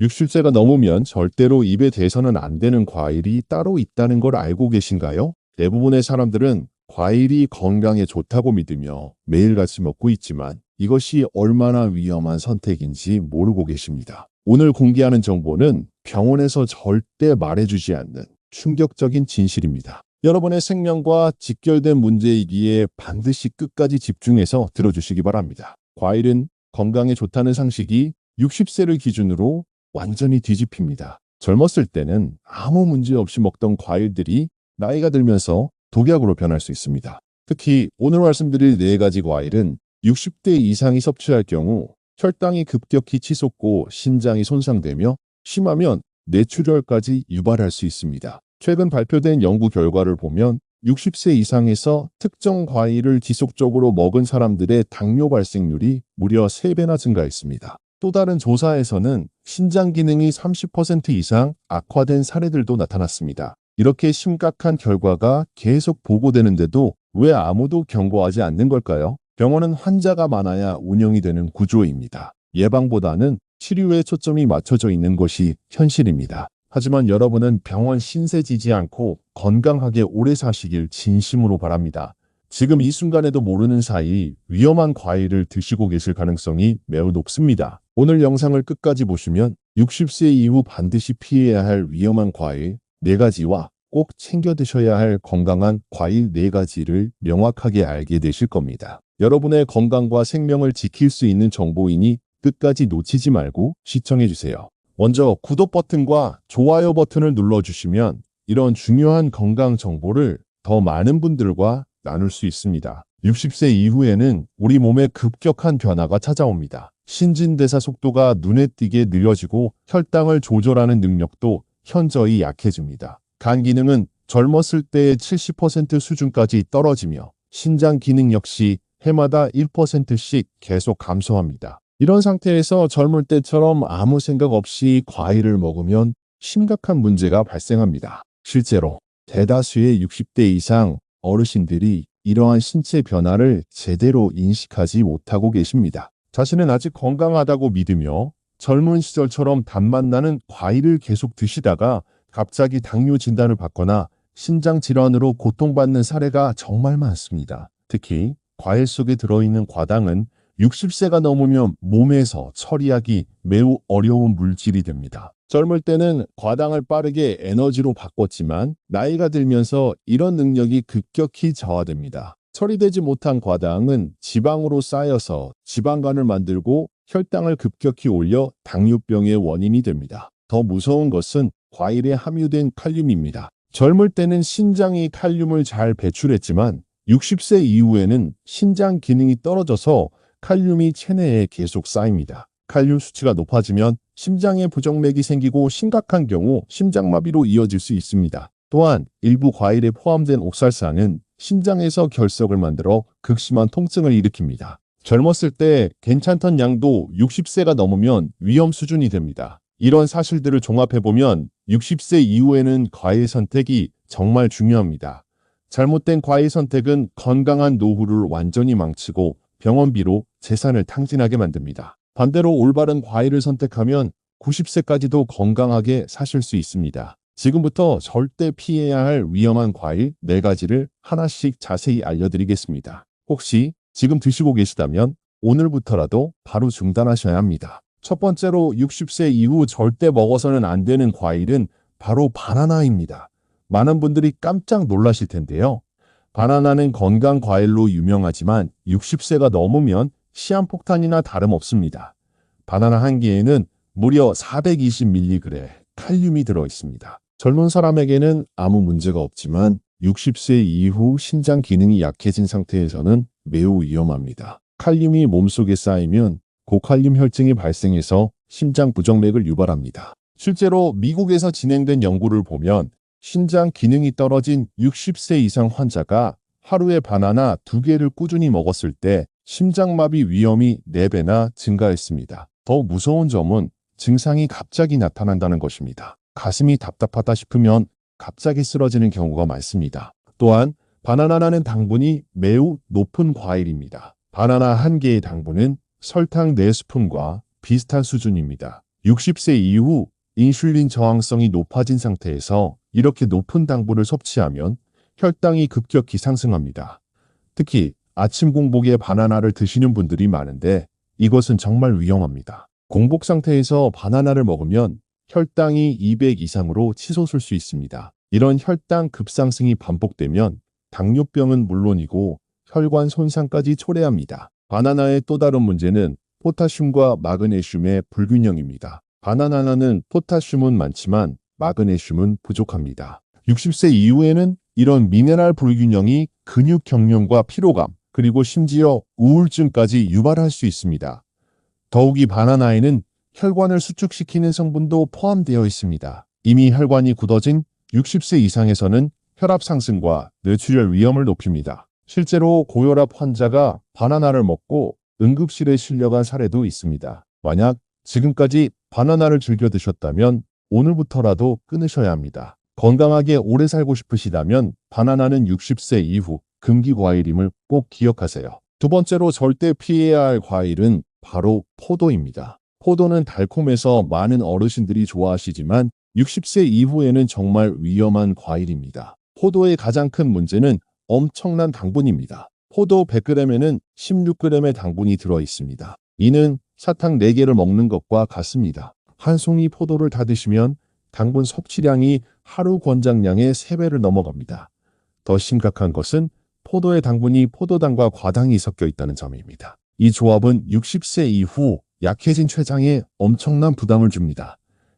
60세가 넘으면 절대로 입에 대서는 안 되는 과일이 따로 있다는 걸 알고 계신가요? 대부분의 사람들은 과일이 건강에 좋다고 믿으며 매일같이 먹고 있지만 이것이 얼마나 위험한 선택인지 모르고 계십니다. 오늘 공개하는 정보는 병원에서 절대 말해주지 않는 충격적인 진실입니다. 여러분의 생명과 직결된 문제이기에 반드시 끝까지 집중해서 들어주시기 바랍니다. 과일은 건강에 좋다는 상식이 60세를 기준으로 완전히 뒤집힙니다. 젊었을 때는 아무 문제 없이 먹던 과일들이 나이가 들면서 독약으로 변할 수 있습니다. 특히 오늘 말씀드릴 4가지 과일은 60대 이상이 섭취할 경우 혈당이 급격히 치솟고 신장이 손상되며 심하면 뇌출혈까지 유발할 수 있습니다. 최근 발표된 연구 결과를 보면 60세 이상에서 특정 과일을 지속적으로 먹은 사람들의 당뇨 발생률이 무려 3배나 증가했습니다. 또 다른 조사에서는 신장 기능이 30% 이상 악화된 사례들도 나타났습니다. 이렇게 심각한 결과가 계속 보고되는데도 왜 아무도 경고하지 않는 걸까요? 병원은 환자가 많아야 운영이 되는 구조입니다. 예방보다는 치료에 초점이 맞춰져 있는 것이 현실입니다. 하지만 여러분은 병원 신세 지지 않고 건강하게 오래 사시길 진심으로 바랍니다. 지금 이 순간에도 모르는 사이 위험한 과일을 드시고 계실 가능성이 매우 높습니다. 오늘 영상을 끝까지 보시면 60세 이후 반드시 피해야 할 위험한 과일 4가지와 꼭 챙겨 드셔야 할 건강한 과일 4가지를 명확하게 알게 되실 겁니다. 여러분의 건강과 생명을 지킬 수 있는 정보이니 끝까지 놓치지 말고 시청해주세요. 먼저 구독 버튼과 좋아요 버튼을 눌러주시면 이런 중요한 건강 정보를 더 많은 분들과 나눌 수 있습니다. 60세 이후에는 우리 몸에 급격한 변화가 찾아옵니다. 신진대사 속도가 눈에 띄게 느려지고 혈당을 조절하는 능력도 현저히 약해집니다. 간 기능은 젊었을 때의 70% 수준까지 떨어지며 신장 기능 역시 해마다 1%씩 계속 감소합니다. 이런 상태에서 젊을 때처럼 아무 생각 없이 과일을 먹으면 심각한 문제가 발생합니다. 실제로 대다수의 60대 이상 어르신들이 이러한 신체 변화를 제대로 인식하지 못하고 계십니다. 자신은 아직 건강하다고 믿으며 젊은 시절처럼 단맛 나는 과일을 계속 드시다가 갑자기 당뇨 진단을 받거나 신장 질환으로 고통받는 사례가 정말 많습니다. 특히 과일 속에 들어있는 과당은 60세가 넘으면 몸에서 처리하기 매우 어려운 물질이 됩니다. 젊을 때는 과당을 빠르게 에너지로 바꿨지만 나이가 들면서 이런 능력이 급격히 저하됩니다. 처리되지 못한 과당은 지방으로 쌓여서 지방간을 만들고 혈당을 급격히 올려 당뇨병의 원인이 됩니다. 더 무서운 것은 과일에 함유된 칼륨입니다. 젊을 때는 신장이 칼륨을 잘 배출했지만 60세 이후에는 신장 기능이 떨어져서 칼륨이 체내에 계속 쌓입니다. 칼륨 수치가 높아지면 심장에 부정맥이 생기고 심각한 경우 심장마비로 이어질 수 있습니다. 또한 일부 과일에 포함된 옥살산은 심장에서 결석을 만들어 극심한 통증을 일으킵니다. 젊었을 때 괜찮던 양도 60세가 넘으면 위험 수준이 됩니다. 이런 사실들을 종합해보면 60세 이후에는 과일 선택이 정말 중요합니다. 잘못된 과일 선택은 건강한 노후를 완전히 망치고 병원비로 재산을 탕진하게 만듭니다. 반대로 올바른 과일을 선택하면 90세까지도 건강하게 사실 수 있습니다. 지금부터 절대 피해야 할 위험한 과일 4가지를 하나씩 자세히 알려드리겠습니다. 혹시 지금 드시고 계시다면 오늘부터라도 바로 중단하셔야 합니다. 첫 번째로 60세 이후 절대 먹어서는 안 되는 과일은 바로 바나나입니다. 많은 분들이 깜짝 놀라실 텐데요. 바나나는 건강 과일로 유명하지만 60세가 넘으면 시한폭탄이나 다름없습니다. 바나나 한 개에는 무려 420mg 칼륨이 들어있습니다. 젊은 사람에게는 아무 문제가 없지만 60세 이후 신장 기능이 약해진 상태에서는 매우 위험합니다. 칼륨이 몸속에 쌓이면 고칼륨 혈증이 발생해서 심장 부정맥을 유발합니다. 실제로 미국에서 진행된 연구를 보면 신장 기능이 떨어진 60세 이상 환자가 하루에 바나나 2개를 꾸준히 먹었을 때 심장마비 위험이 4배나 증가했습니다. 더 무서운 점은 증상이 갑자기 나타난다는 것입니다. 가슴이 답답하다 싶으면 갑자기 쓰러지는 경우가 많습니다. 또한 바나나라는 당분이 매우 높은 과일입니다. 바나나 한 개의 당분은 설탕 4스푼과 비슷한 수준입니다. 60세 이후 인슐린 저항성이 높아진 상태에서 이렇게 높은 당분을 섭취하면 혈당이 급격히 상승합니다. 특히 아침 공복에 바나나를 드시는 분들이 많은데 이것은 정말 위험합니다. 공복 상태에서 바나나를 먹으면 혈당이 200 이상으로 치솟을 수 있습니다. 이런 혈당 급상승이 반복되면 당뇨병은 물론이고 혈관 손상까지 초래합니다. 바나나의 또 다른 문제는 포타슘과 마그네슘의 불균형입니다. 바나나는 포타슘은 많지만 마그네슘은 부족합니다. 60세 이후에는 이런 미네랄 불균형이 근육 경련과 피로감, 그리고 심지어 우울증까지 유발할 수 있습니다. 더욱이 바나나에는 혈관을 수축시키는 성분도 포함되어 있습니다. 이미 혈관이 굳어진 60세 이상에서는 혈압 상승과 뇌출혈 위험을 높입니다. 실제로 고혈압 환자가 바나나를 먹고 응급실에 실려간 사례도 있습니다. 만약 지금까지 바나나를 즐겨 드셨다면 오늘부터라도 끊으셔야 합니다. 건강하게 오래 살고 싶으시다면 바나나는 60세 이후 금기 과일임을 꼭 기억하세요. 두 번째로 절대 피해야 할 과일은 바로 포도입니다. 포도는 달콤해서 많은 어르신들이 좋아하시지만 60세 이후에는 정말 위험한 과일입니다. 포도의 가장 큰 문제는 엄청난 당분입니다. 포도 100g에는 16g의 당분이 들어 있습니다. 이는 사탕 4개를 먹는 것과 같습니다. 한 송이 포도를 다 드시면 당분 섭취량이 하루 권장량의 3배를 넘어갑니다. 더 심각한 것은 포도의 당분이 포도당과 과당이 섞여 있다는 점입니다. 이 조합은 60세 이후 약해진 췌장에 엄청난 부담을 줍니다.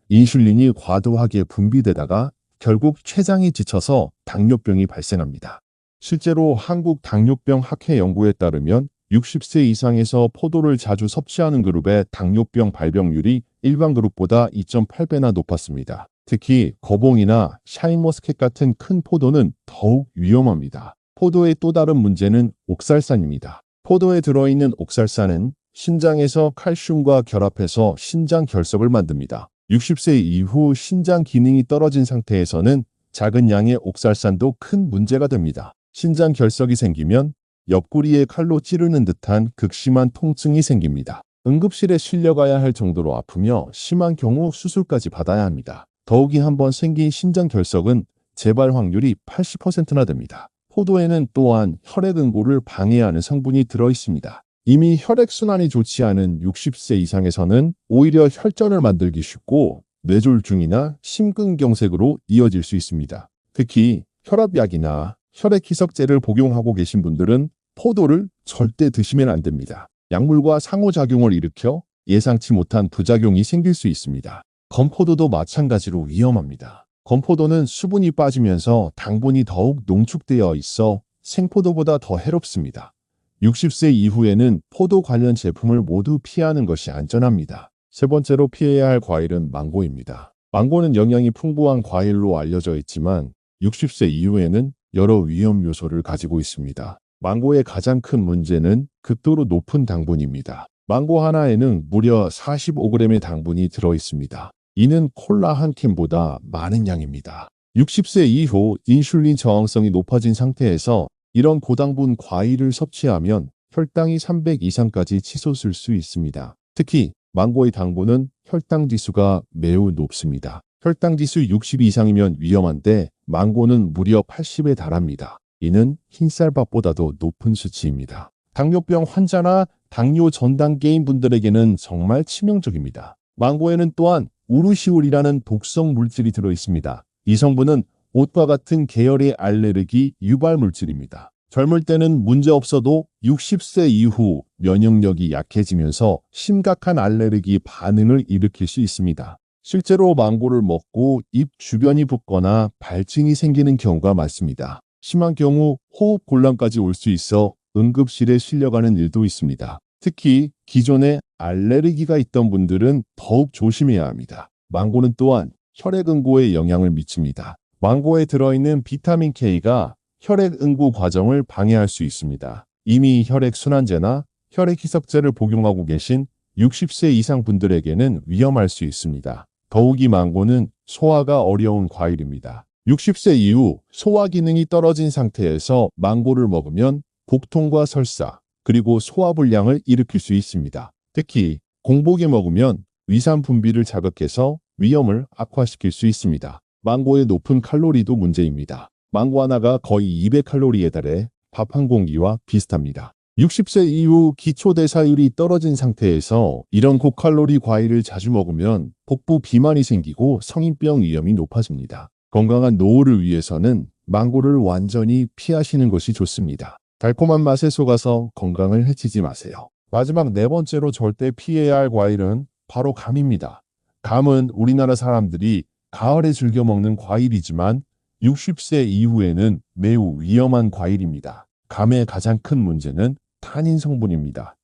인슐린이 과도하게 분비되다가 결국 췌장이 지쳐서 당뇨병이 발생합니다. 실제로 한국 당뇨병 학회 연구에 따르면 60세 이상에서 포도를 자주 섭취하는 그룹의 당뇨병 발병률이 일반 그룹보다 2.8배나 높았습니다. 특히 거봉이나 샤인머스켓 같은 큰 포도는 더욱 위험합니다. 포도의 또 다른 문제는 옥살산입니다. 포도에 들어있는 옥살산은 신장에서 칼슘과 결합해서 신장 결석을 만듭니다. 60세 이후 신장 기능이 떨어진 상태에서는 작은 양의 옥살산도 큰 문제가 됩니다. 신장 결석이 생기면 옆구리에 칼로 찌르는 듯한 극심한 통증이 생깁니다. 응급실에 실려가야 할 정도로 아프며 심한 경우 수술까지 받아야 합니다. 더욱이 한번 생긴 신장 결석은 재발 확률이 80%나 됩니다. 포도에는 또한 혈액응고를 방해하는 성분이 들어있습니다. 이미 혈액순환이 좋지 않은 60세 이상에서는 오히려 혈전을 만들기 쉽고 뇌졸중이나 심근경색으로 이어질 수 있습니다. 특히 혈압약이나 혈액희석제를 복용하고 계신 분들은 포도를 절대 드시면 안 됩니다. 약물과 상호작용을 일으켜 예상치 못한 부작용이 생길 수 있습니다. 건포도도 마찬가지로 위험합니다. 건포도는 수분이 빠지면서 당분이 더욱 농축되어 있어 생포도보다 더 해롭습니다. 60세 이후에는 포도 관련 제품을 모두 피하는 것이 안전합니다. 세 번째로 피해야 할 과일은 망고입니다. 망고는 영양이 풍부한 과일로 알려져 있지만 60세 이후에는 여러 위험 요소를 가지고 있습니다. 망고의 가장 큰 문제는 극도로 높은 당분입니다. 망고 하나에는 무려 45g의 당분이 들어 있습니다. 이는 콜라 한 캔보다 많은 양입니다. 60세 이후 인슐린 저항성이 높아진 상태에서 이런 고당분 과일을 섭취하면 혈당이 300 이상까지 치솟을 수 있습니다. 특히 망고의 당분은 혈당 지수가 매우 높습니다. 혈당 지수 60 이상이면 위험한데 망고는 무려 80에 달합니다. 이는 흰쌀밥보다도 높은 수치입니다. 당뇨병 환자나 당뇨 전 단계인 분들에게는 정말 치명적입니다. 망고에는 또한 우르시올이라는 독성 물질이 들어 있습니다. 이 성분은 옷과 같은 계열의 알레르기 유발 물질입니다. 젊을 때는 문제 없어도 60세 이후 면역력이 약해지면서 심각한 알레르기 반응을 일으킬 수 있습니다. 실제로 망고를 먹고 입 주변이 붓거나 발진이 생기는 경우가 많습니다. 심한 경우 호흡 곤란까지 올 수 있어 응급실에 실려가는 일도 있습니다. 특히 기존에 알레르기가 있던 분들은 더욱 조심해야 합니다. 망고는 또한 혈액응고에 영향을 미칩니다. 망고에 들어있는 비타민 K가 혈액응고 과정을 방해할 수 있습니다. 이미 혈액순환제나 혈액희석제를 복용하고 계신 60세 이상 분들에게는 위험할 수 있습니다. 더욱이 망고는 소화가 어려운 과일입니다. 60세 이후 소화 기능이 떨어진 상태에서 망고를 먹으면 복통과 설사, 그리고 소화불량을 일으킬 수 있습니다. 특히 공복에 먹으면 위산 분비를 자극해서 위염을 악화시킬 수 있습니다. 망고의 높은 칼로리도 문제입니다. 망고 하나가 거의 200칼로리에 달해 밥 한 공기와 비슷합니다. 60세 이후 기초대사율이 떨어진 상태에서 이런 고칼로리 과일을 자주 먹으면 복부 비만이 생기고 성인병 위험이 높아집니다. 건강한 노후를 위해서는 망고를 완전히 피하시는 것이 좋습니다. 달콤한 맛에 속아서 건강을 해치지 마세요. 마지막 네 번째로 절대 피해야 할 과일은 바로 감입니다. 감은 우리나라 사람들이 가을에 즐겨 먹는 과일이지만 60세 이후에는 매우 위험한 과일입니다. 감의 가장 큰 문제는 타닌 성분입니다.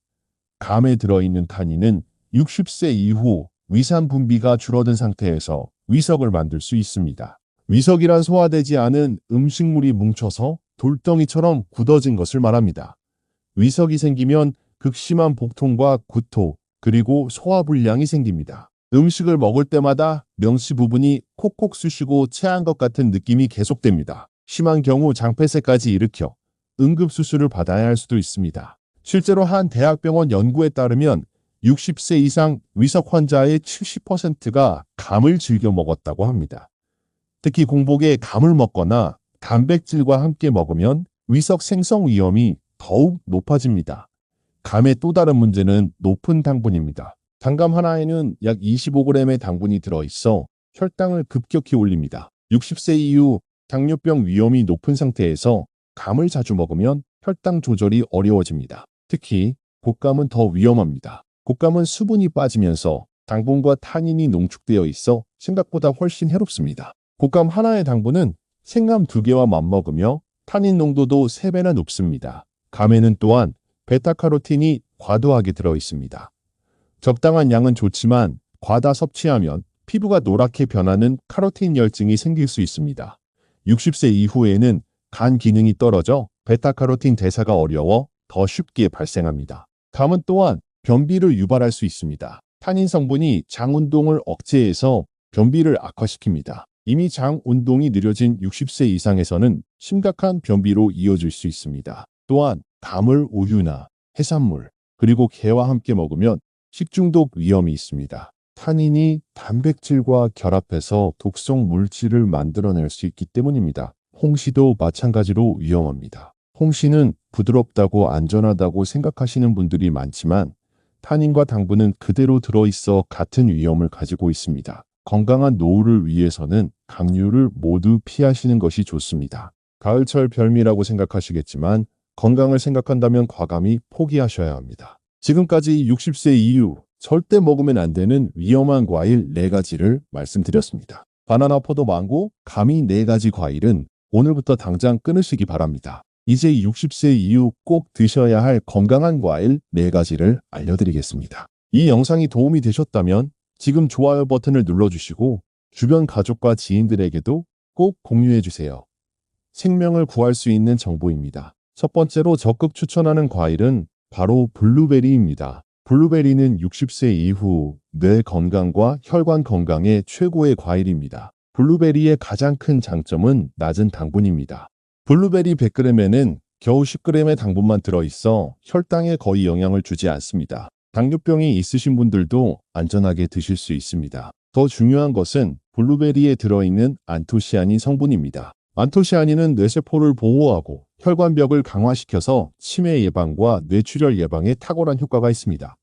감에 들어있는 타닌은 60세 이후 위산 분비가 줄어든 상태에서 위석을 만들 수 있습니다. 위석이란 소화되지 않은 음식물이 뭉쳐서 돌덩이처럼 굳어진 것을 말합니다. 위석이 생기면 극심한 복통과 구토, 그리고 소화불량이 생깁니다. 음식을 먹을 때마다 명치 부분이 콕콕 쑤시고 체한 것 같은 느낌이 계속됩니다. 심한 경우 장폐색까지 일으켜 응급수술을 받아야 할 수도 있습니다. 실제로 한 대학병원 연구에 따르면 60세 이상 위석 환자의 70%가 감을 즐겨 먹었다고 합니다. 특히 공복에 감을 먹거나 단백질과 함께 먹으면 위석 생성 위험이 더욱 높아집니다. 감의 또 다른 문제는 높은 당분입니다. 단감 하나에는 약 25g의 당분이 들어있어 혈당을 급격히 올립니다. 60세 이후 당뇨병 위험이 높은 상태에서 감을 자주 먹으면 혈당 조절이 어려워집니다. 특히 곶감은 더 위험합니다. 곶감은 수분이 빠지면서 당분과 타닌이 농축되어 있어 생각보다 훨씬 해롭습니다. 곶감 하나의 당분은 생감 2개와 맞먹으며 타닌 농도도 3배나 높습니다. 감에는 또한 베타카로틴이 과도하게 들어있습니다. 적당한 양은 좋지만 과다 섭취하면 피부가 노랗게 변하는 카로틴 열증이 생길 수 있습니다. 60세 이후에는 간 기능이 떨어져 베타카로틴 대사가 어려워 더 쉽게 발생합니다. 감은 또한 변비를 유발할 수 있습니다. 타닌 성분이 장 운동을 억제해서 변비를 악화시킵니다. 이미 장 운동이 느려진 60세 이상에서는 심각한 변비로 이어질 수 있습니다. 또한 감을 우유나 해산물, 그리고 게와 함께 먹으면 식중독 위험이 있습니다. 타닌이 단백질과 결합해서 독성 물질을 만들어낼 수 있기 때문입니다. 홍시도 마찬가지로 위험합니다. 홍시는 부드럽다고 안전하다고 생각하시는 분들이 많지만 타닌과 당분은 그대로 들어있어 같은 위험을 가지고 있습니다. 건강한 노후를 위해서는 강류를 모두 피하시는 것이 좋습니다. 가을철 별미라고 생각하시겠지만 건강을 생각한다면 과감히 포기하셔야 합니다. 지금까지 60세 이후 절대 먹으면 안 되는 위험한 과일 4가지를 말씀드렸습니다. 바나나, 포도, 망고, 감이 4가지 과일은 오늘부터 당장 끊으시기 바랍니다. 이제 60세 이후 꼭 드셔야 할 건강한 과일 4가지를 알려드리겠습니다. 이 영상이 도움이 되셨다면 지금 좋아요 버튼을 눌러주시고 주변 가족과 지인들에게도 꼭 공유해주세요. 생명을 구할 수 있는 정보입니다. 첫 번째로 적극 추천하는 과일은 바로 블루베리입니다. 블루베리는 60세 이후 뇌 건강과 혈관 건강에 최고의 과일입니다. 블루베리의 가장 큰 장점은 낮은 당분입니다. 블루베리 100g에는 겨우 10g의 당분만 들어있어 혈당에 거의 영향을 주지 않습니다. 당뇨병이 있으신 분들도 안전하게 드실 수 있습니다. 더 중요한 것은 블루베리에 들어있는 안토시아닌 성분입니다. 안토시아닌은 뇌세포를 보호하고 혈관벽을 강화시켜서 치매 예방과 뇌출혈 예방에 탁월한 효과가 있습니다.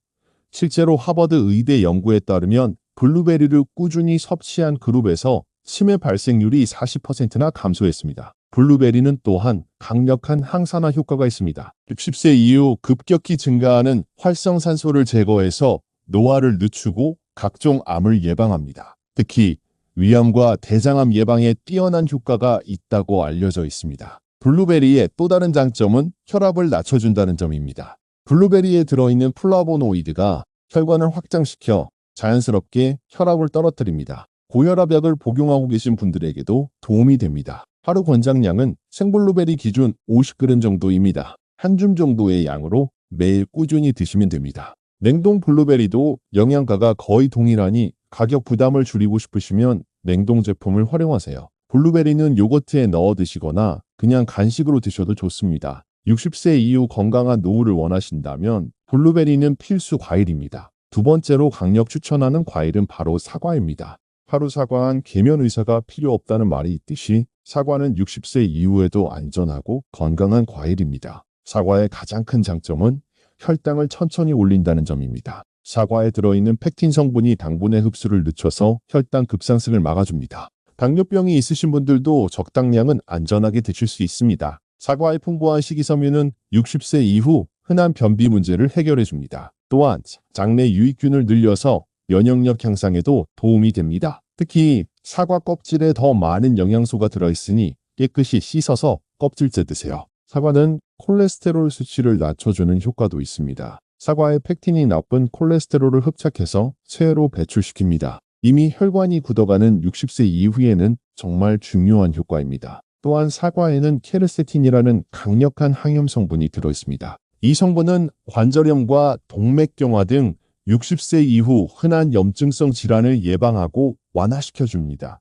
실제로 하버드 의대 연구에 따르면 블루베리를 꾸준히 섭취한 그룹에서 치매 발생률이 40%나 감소했습니다. 블루베리는 또한 강력한 항산화 효과가 있습니다. 60세 이후 급격히 증가하는 활성산소를 제거해서 노화를 늦추고 각종 암을 예방합니다. 특히 위암과 대장암 예방에 뛰어난 효과가 있다고 알려져 있습니다. 블루베리의 또 다른 장점은 혈압을 낮춰준다는 점입니다. 블루베리에 들어있는 플라보노이드가 혈관을 확장시켜 자연스럽게 혈압을 떨어뜨립니다. 고혈압약을 복용하고 계신 분들에게도 도움이 됩니다. 하루 권장량은 생블루베리 기준 50g 정도입니다. 한 줌 정도의 양으로 매일 꾸준히 드시면 됩니다. 냉동 블루베리도 영양가가 거의 동일하니 가격 부담을 줄이고 싶으시면 냉동 제품을 활용하세요. 블루베리는 요거트에 넣어 드시거나 그냥 간식으로 드셔도 좋습니다. 60세 이후 건강한 노후를 원하신다면 블루베리는 필수 과일입니다. 두 번째로 강력 추천하는 과일은 바로 사과입니다. 하루 사과한 계면 의사가 필요 없다는 말이 있듯이 사과는 60세 이후에도 안전하고 건강한 과일입니다. 사과의 가장 큰 장점은 혈당을 천천히 올린다는 점입니다. 사과에 들어있는 펙틴 성분이 당분의 흡수를 늦춰서 혈당 급상승을 막아줍니다. 당뇨병이 있으신 분들도 적당량은 안전하게 드실 수 있습니다. 사과의 풍부한 식이섬유는 60세 이후 흔한 변비 문제를 해결해 줍니다. 또한 장내 유익균을 늘려서 면역력 향상에도 도움이 됩니다. 특히 사과 껍질에 더 많은 영양소가 들어있으니 깨끗이 씻어서 껍질째 드세요. 사과는 콜레스테롤 수치를 낮춰주는 효과도 있습니다. 사과의 펙틴이 나쁜 콜레스테롤을 흡착해서 쇠로 배출시킵니다. 이미 혈관이 굳어가는 60세 이후에는 정말 중요한 효과입니다. 또한 사과에는 케르세틴이라는 강력한 항염 성분이 들어있습니다. 이 성분은 관절염과 동맥경화 등 60세 이후 흔한 염증성 질환을 예방하고 완화시켜줍니다.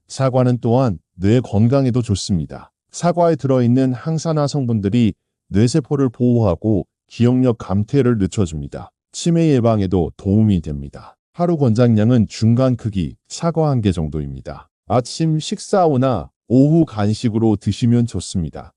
사과는 또한 뇌 건강에도 좋습니다. 사과에 들어있는 항산화 성분들이 뇌세포를 보호하고 기억력 감퇴를 늦춰줍니다. 치매 예방에도 도움이 됩니다. 하루 권장량은 중간 크기 사과 1개 정도입니다. 아침 식사 후나 오후 간식으로 드시면 좋습니다.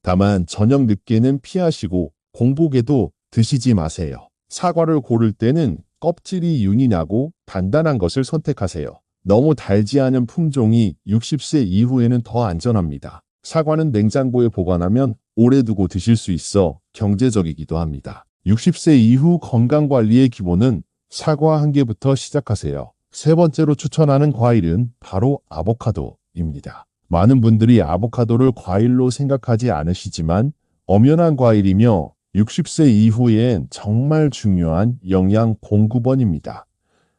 다만 저녁 늦게는 피하시고 공복에도 드시지 마세요. 사과를 고를 때는 껍질이 윤이 나고 단단한 것을 선택하세요. 너무 달지 않은 품종이 60세 이후에는 더 안전합니다. 사과는 냉장고에 보관하면 오래 두고 드실 수 있어 경제적이기도 합니다. 60세 이후 건강관리의 기본은 사과 1개부터 시작하세요. 세 번째로 추천하는 과일은 바로 아보카도입니다. 많은 분들이 아보카도를 과일로 생각하지 않으시지만 엄연한 과일이며 60세 이후엔 정말 중요한 영양 공급원입니다.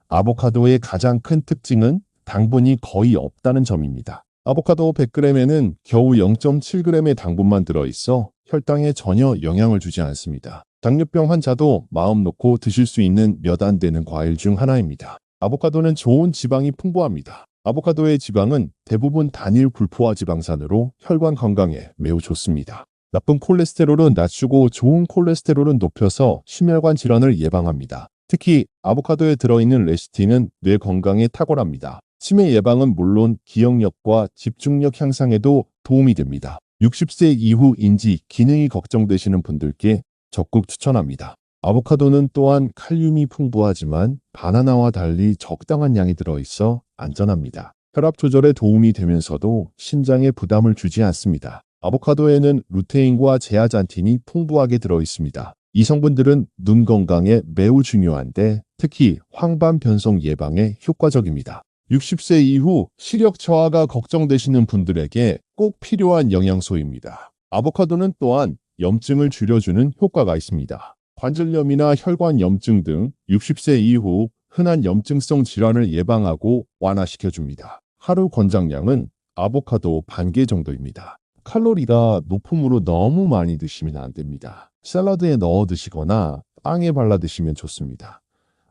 아보카도의 가장 큰 특징은 당분이 거의 없다는 점입니다. 아보카도 100g에는 겨우 0.7g의 당분만 들어있어 혈당에 전혀 영향을 주지 않습니다. 당뇨병 환자도 마음 놓고 드실 수 있는 몇 안 되는 과일 중 하나입니다. 아보카도는 좋은 지방이 풍부합니다. 아보카도의 지방은 대부분 단일 불포화 지방산으로 혈관 건강에 매우 좋습니다. 나쁜 콜레스테롤은 낮추고 좋은 콜레스테롤은 높여서 심혈관 질환을 예방합니다. 특히 아보카도에 들어있는 레시틴은 뇌 건강에 탁월합니다. 치매 예방은 물론 기억력과 집중력 향상에도 도움이 됩니다. 60세 이후 인지, 기능이 걱정되시는 분들께 적극 추천합니다. 아보카도는 또한 칼륨이 풍부하지만 바나나와 달리 적당한 양이 들어있어 안전합니다. 혈압 조절에 도움이 되면서도 신장에 부담을 주지 않습니다. 아보카도에는 루테인과 제아잔틴이 풍부하게 들어있습니다. 이 성분들은 눈 건강에 매우 중요한데 특히 황반 변성 예방에 효과적입니다. 60세 이후 시력 저하가 걱정되시는 분들에게 꼭 필요한 영양소입니다. 아보카도는 또한 염증을 줄여주는 효과가 있습니다. 관절염이나 혈관 염증 등 60세 이후 흔한 염증성 질환을 예방하고 완화시켜줍니다. 하루 권장량은 아보카도 1개 정도입니다. 칼로리가 높음으로 너무 많이 드시면 안 됩니다. 샐러드에 넣어 드시거나 빵에 발라 드시면 좋습니다.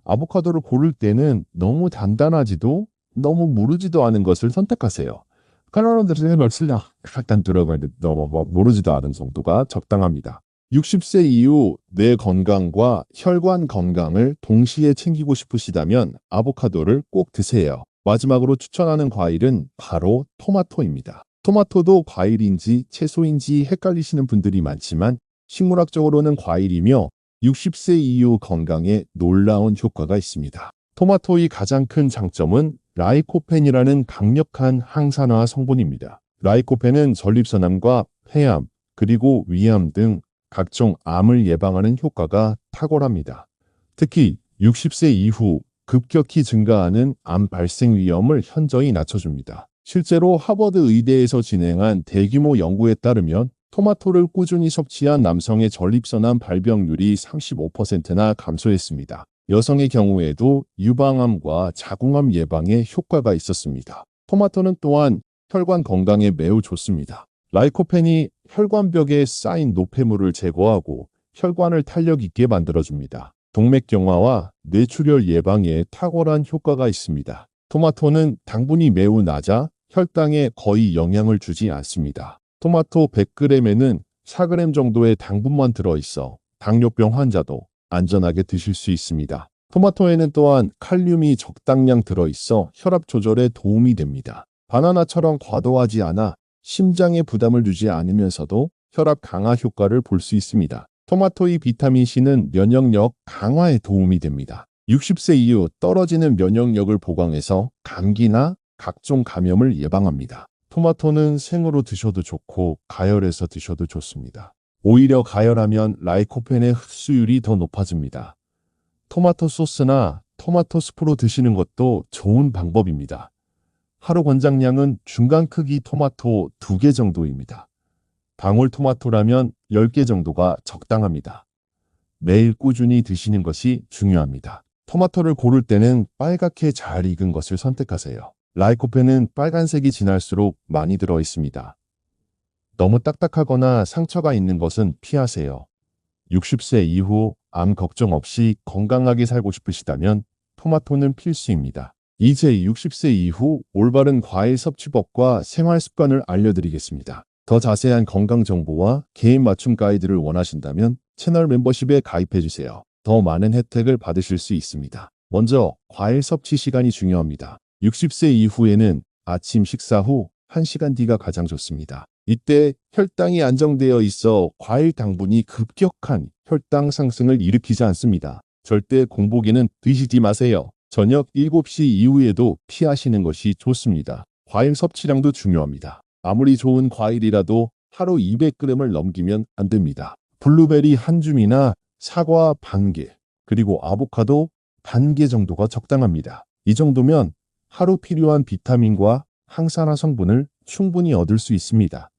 아보카도를 고를 때는 너무 단단하지도 너무 무르지도 않은 것을 선택하세요. 칼로리들을 몇을냐 약간 들어가는데 너무 무르지도 않은 정도가 적당합니다. 60세 이후 뇌 건강과 혈관 건강을 동시에 챙기고 싶으시다면 아보카도를 꼭 드세요. 마지막으로 추천하는 과일은 바로 토마토입니다. 토마토도 과일인지 채소인지 헷갈리시는 분들이 많지만 식물학적으로는 과일이며 60세 이후 건강에 놀라운 효과가 있습니다. 토마토의 가장 큰 장점은 라이코펜이라는 강력한 항산화 성분입니다. 라이코펜은 전립선암과 폐암, 그리고 위암 등 각종 암을 예방하는 효과가 탁월합니다. 특히 60세 이후 급격히 증가하는 암 발생 위험을 현저히 낮춰줍니다. 실제로 하버드 의대에서 진행한 대규모 연구에 따르면 토마토를 꾸준히 섭취한 남성의 전립선암 발병률이 35%나 감소했습니다. 여성의 경우에도 유방암과 자궁암 예방에 효과가 있었습니다. 토마토는 또한 혈관 건강에 매우 좋습니다. 라이코펜이 혈관벽에 쌓인 노폐물을 제거하고 혈관을 탄력 있게 만들어줍니다. 동맥경화와 뇌출혈 예방에 탁월한 효과가 있습니다. 토마토는 당분이 매우 낮아 혈당에 거의 영향을 주지 않습니다. 토마토 100g에는 4g 정도의 당분만 들어있어 당뇨병 환자도 안전하게 드실 수 있습니다. 토마토에는 또한 칼륨이 적당량 들어있어 혈압 조절에 도움이 됩니다. 바나나처럼 과도하지 않아 심장에 부담을 주지 않으면서도 혈압 강화 효과를 볼 수 있습니다. 토마토의 비타민C는 면역력 강화에 도움이 됩니다. 60세 이후 떨어지는 면역력을 보강해서 감기나 각종 감염을 예방합니다. 토마토는 생으로 드셔도 좋고 가열해서 드셔도 좋습니다. 오히려 가열하면 라이코펜의 흡수율이 더 높아집니다. 토마토 소스나 토마토 스프로 드시는 것도 좋은 방법입니다. 하루 권장량은 중간 크기 토마토 2개 정도입니다. 방울토마토라면 10개 정도가 적당합니다. 매일 꾸준히 드시는 것이 중요합니다. 토마토를 고를 때는 빨갛게 잘 익은 것을 선택하세요. 라이코펜은 빨간색이 진할수록 많이 들어 있습니다. 너무 딱딱하거나 상처가 있는 것은 피하세요. 60세 이후 암 걱정 없이 건강하게 살고 싶으시다면 토마토는 필수입니다. 이제 60세 이후 올바른 과일 섭취법과 생활 습관을 알려드리겠습니다. 더 자세한 건강 정보와 개인 맞춤 가이드를 원하신다면 채널 멤버십에 가입해주세요. 더 많은 혜택을 받으실 수 있습니다. 먼저 과일 섭취 시간이 중요합니다. 60세 이후에는 아침 식사 후 1시간 뒤가 가장 좋습니다. 이때 혈당이 안정되어 있어 과일 당분이 급격한 혈당 상승을 일으키지 않습니다. 절대 공복에는 드시지 마세요. 저녁 7시 이후에도 피하시는 것이 좋습니다. 과일 섭취량도 중요합니다. 아무리 좋은 과일이라도 하루 200g을 넘기면 안 됩니다. 블루베리 한 줌이나 사과 반 개, 그리고 아보카도 반 개 정도가 적당합니다. 이 정도면 하루 필요한 비타민과 항산화 성분을 충분히 얻을 수 있습니다.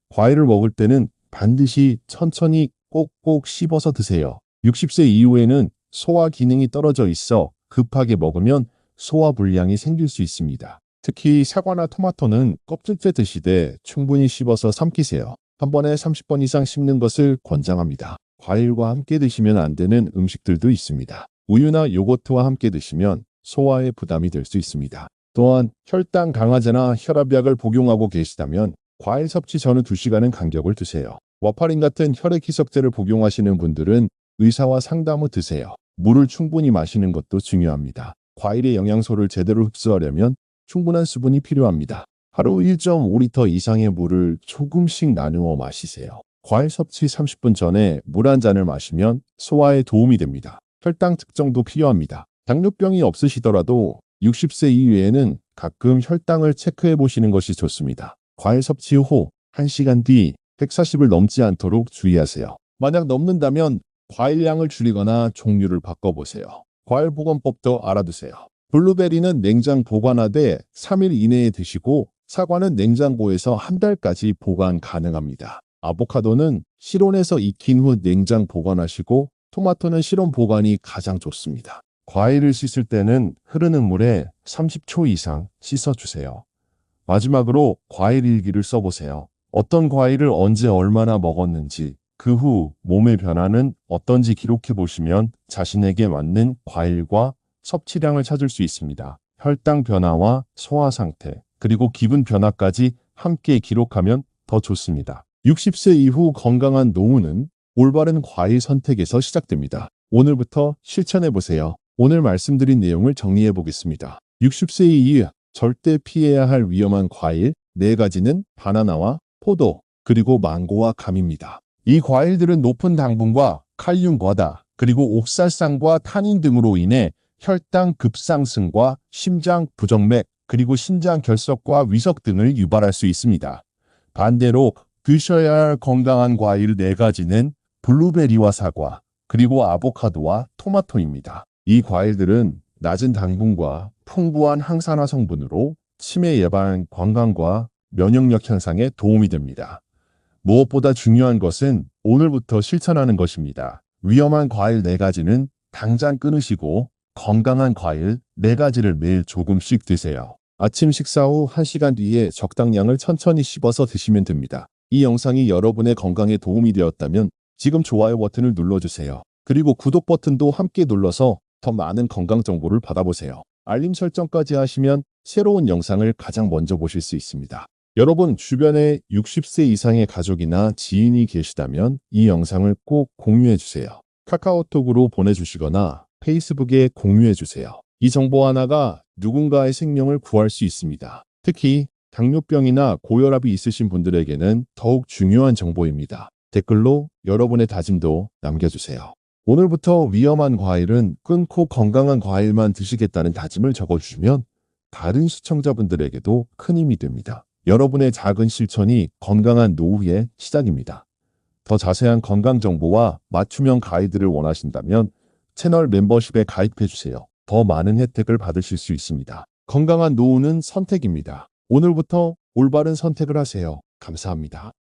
과일을 먹을 때는 반드시 천천히 꼭꼭 씹어서 드세요. 60세 이후에는 소화 기능이 떨어져 있어 급하게 먹으면 소화 불량이 생길 수 있습니다. 특히 사과나 토마토는 껍질째 드시되 충분히 씹어서 삼키세요. 한 번에 30번 이상 씹는 것을 권장합니다. 과일과 함께 드시면 안 되는 음식들도 있습니다. 우유나 요거트와 함께 드시면 소화에 부담이 될 수 있습니다. 또한 혈당 강화제나 혈압약을 복용하고 계시다면 과일 섭취 전후 2시간은 간격을 두세요. 와파린 같은 혈액 희석제를 복용하시는 분들은 의사와 상담 후 드세요. 물을 충분히 마시는 것도 중요합니다. 과일의 영양소를 제대로 흡수하려면 충분한 수분이 필요합니다. 하루 1.5리터 이상의 물을 조금씩 나누어 마시세요. 과일 섭취 30분 전에 물 한 잔을 마시면 소화에 도움이 됩니다. 혈당 측정도 필요합니다. 당뇨병이 없으시더라도 60세 이후에는 가끔 혈당을 체크해 보시는 것이 좋습니다. 과일 섭취 후 1시간 뒤 140을 넘지 않도록 주의하세요. 만약 넘는다면 과일량을 줄이거나 종류를 바꿔보세요. 과일 보관법도 알아두세요. 블루베리는 냉장 보관하되 3일 이내에 드시고 사과는 냉장고에서 한 달까지 보관 가능합니다. 아보카도는 실온에서 익힌 후 냉장 보관하시고 토마토는 실온 보관이 가장 좋습니다. 과일을 씻을 때는 흐르는 물에 30초 이상 씻어주세요. 마지막으로 과일 일기를 써보세요. 어떤 과일을 언제 얼마나 먹었는지, 그 후 몸의 변화는 어떤지 기록해 보시면 자신에게 맞는 과일과 섭취량을 찾을 수 있습니다. 혈당 변화와 소화 상태, 그리고 기분 변화까지 함께 기록하면 더 좋습니다. 60세 이후 건강한 노후는 올바른 과일 선택에서 시작됩니다. 오늘부터 실천해 보세요. 오늘 말씀드린 내용을 정리해 보겠습니다. 60세 이후 절대 피해야 할 위험한 과일 4가지는 바나나와 포도, 그리고 망고와 감입니다. 이 과일들은 높은 당분과 칼륨 과다, 그리고 옥살산과 타닌 등으로 인해 혈당 급상승과 심장 부정맥, 그리고 신장 결석과 위석 등을 유발할 수 있습니다. 반대로 드셔야 할 건강한 과일 4가지는 블루베리와 사과, 그리고 아보카도와 토마토입니다. 이 과일들은 낮은 당분과 풍부한 항산화 성분으로 치매 예방, 건강과 면역력 향상에 도움이 됩니다. 무엇보다 중요한 것은 오늘부터 실천하는 것입니다. 위험한 과일 4가지는 당장 끊으시고 건강한 과일 4가지를 매일 조금씩 드세요. 아침 식사 후 1시간 뒤에 적당량을 천천히 씹어서 드시면 됩니다. 이 영상이 여러분의 건강에 도움이 되었다면 지금 좋아요 버튼을 눌러주세요. 그리고 구독 버튼도 함께 눌러서 더 많은 건강 정보를 받아보세요. 알림 설정까지 하시면 새로운 영상을 가장 먼저 보실 수 있습니다. 여러분 주변에 60세 이상의 가족이나 지인이 계시다면 이 영상을 꼭 공유해 주세요. 카카오톡으로 보내주시거나 페이스북에 공유해 주세요. 이 정보 하나가 누군가의 생명을 구할 수 있습니다. 특히 당뇨병이나 고혈압이 있으신 분들에게는 더욱 중요한 정보입니다. 댓글로 여러분의 다짐도 남겨주세요. 오늘부터 위험한 과일은 끊고 건강한 과일만 드시겠다는 다짐을 적어주시면 다른 시청자분들에게도 큰 힘이 됩니다. 여러분의 작은 실천이 건강한 노후의 시작입니다. 더 자세한 건강 정보와 맞춤형 가이드를 원하신다면 채널 멤버십에 가입해주세요. 더 많은 혜택을 받으실 수 있습니다. 건강한 노후는 선택입니다. 오늘부터 올바른 선택을 하세요. 감사합니다.